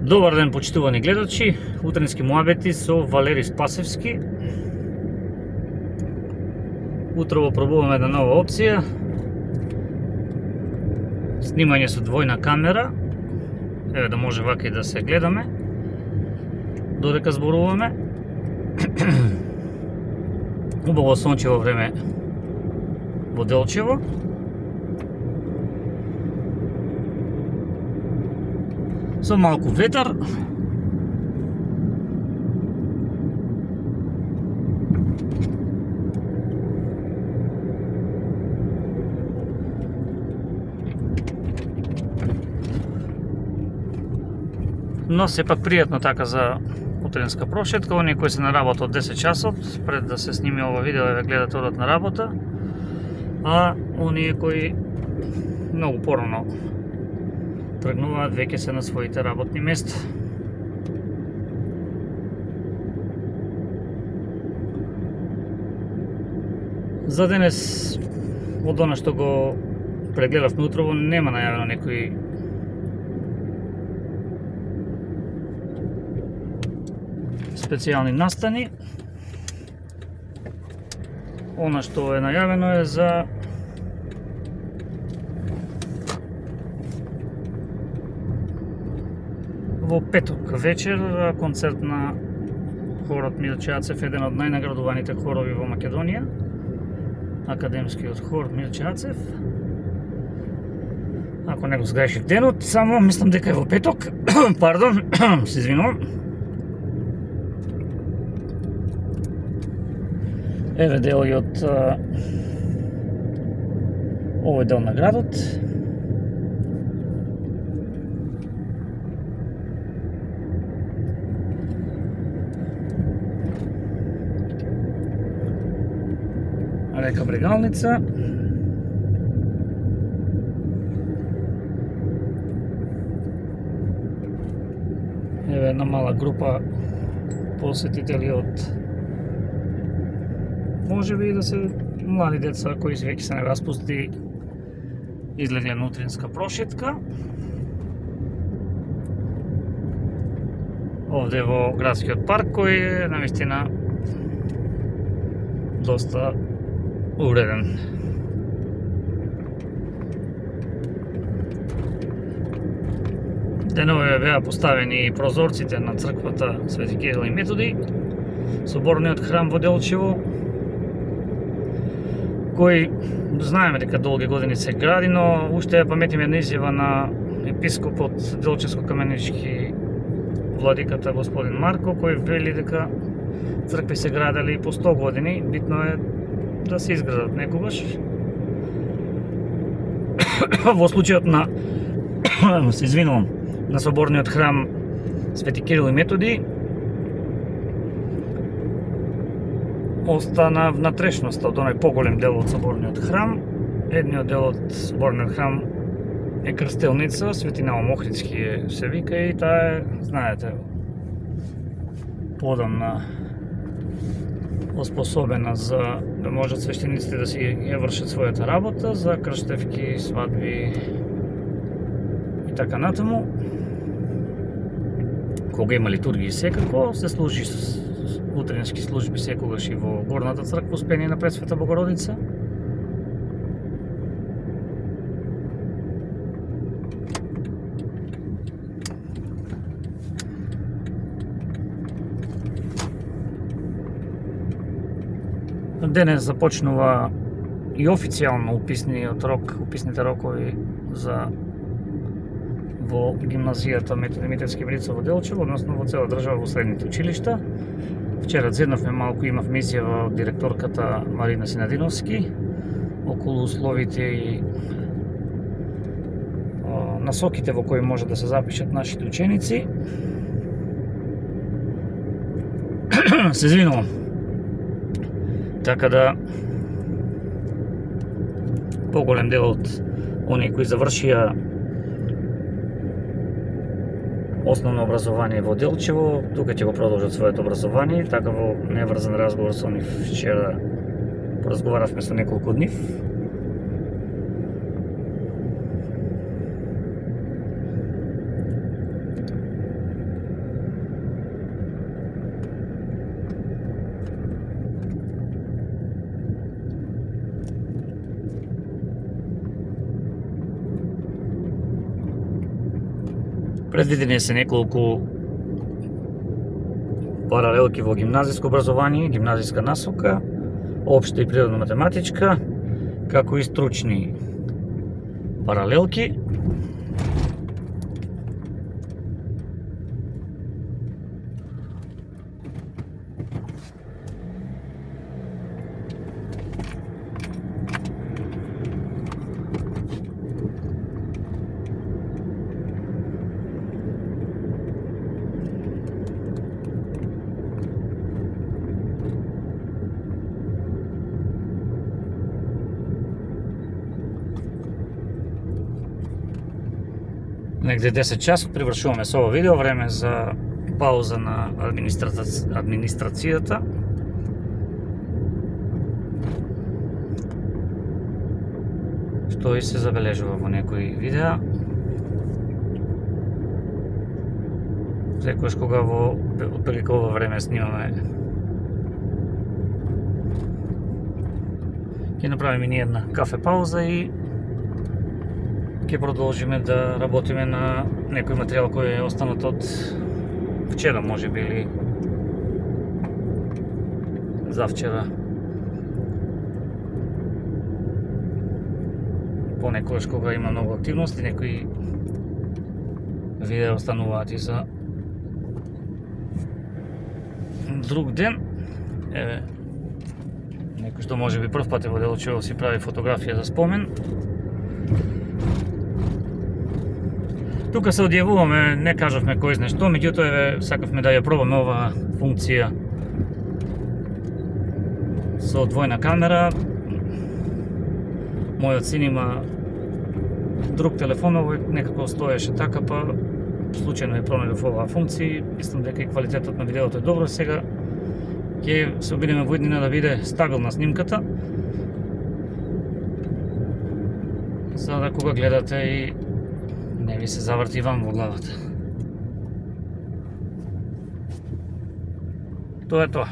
Добар ден, почитувани гледачи, утренски муабети со Валери Спасевски. Утрово пробуваме една нова опција. Снимање со двојна камера. Еве да може вака и да се гледаме додека зборуваме. Убаво сончево време во Делчево. Со малку ветар. Но сепак пријатно така за утренска прошетка. Оние кои се на работа од 10 часот, пред да се сними ова видео, ве гледат одат на работа. А оние кои многу порано тргнуваат, веќе се на своите работни места. За денес, од она што го прегледавме утрово, нема најавено некои специјални настани. Она што е најавено е за во петок вечер концерт на хорот Милче Ацев, еден од најнаградуваните хорови во Македонија, академскиот хор Милче Ацев. Ако не го сгрешив денот, само мислам дека е во петок. Пардон, се извинувам. Еве дел од овој дел на градот. Река Брегалница. Еве една мала група посетители од можеби и да се млади деца кои веќе се не распусти, излегле на утринска прошетка. Овде во градскиот парк, кој е навистина доста уреден. Денове беа поставени прозорците на црквата Свети Кирил и Методи, соборниот храм во Делчево, кој знаеме дека долги години се гради, но уште ја паметиме една изјава на епископот Делчевско-Каменички владиката господин Марко, кој вели дека цркви се градели по 100 години, битно е да се изградат некогаш. Во случајот на се извинувам, на соборниот храм Свети Кирил и Методи остана внатрешноста од оној поголем дел од соборниот храм. Едниот дел од соборниот храм е крстелница, Свети Наум Охридски се вика, и таа е, знаете, подамна оспособена за да можат свештениците да си ја вршат својата работа за крштевки, свадби и така натаму. Кога има литургии секако, се служи утренски служби секогаш и во горната црква Успение на Пресвета Богородица. Денес започнува и официјално уписните рокови за во гимназијата Методи Митевски Брицо во Делчево, односно во цела држава во средните училишта. Вчера зеднавме малку, имавме изјава од директорката Марина Синадиновски околу условите и насоките во кои може да се запишат нашите ученици. Се извинувам. Така да поголем дел од оние кои завршија основно образование во Делчево, тука ќе го продолжат своето образование, така во неврзан разговор со нив вчера поразговаравме со неколку од нив. Предвидени се неколку паралелки во гимназиско образование, гимназиска насока, општа и природно-математичка, како и стручни паралелки. Негде 10 часот привршуваме со ово видео, време за пауза на администрацијата. Што и се забележува во некои видеа. Секојаш кога во отприлика ова време снимаме, ќе направиме ни една кафе пауза и ќе продолжиме да работиме на некој материјал кој е останат од вчера, можеби, или завчера. Понекогаш кога има многу активности, некои видеа остануваат и за друг ден. Еве, некој што можеби прв пат во Делчево си прави фотографија за спомен. Тука се одјавуваме, не кажавме кој знае што, меѓутоа еве сакавме да ја пробаме оваа функција со двојна камера. Мојот син има друг телефон, овој некако стоеше така, па случајно ја пронајдов оваа функција. Мислам дека и квалитетот на видеото е добро. Сега ќе се обидеме во иднина да биде стабилна снимката, за да кога гледате и не ви се заврти вам во главата. Тоа е тоа.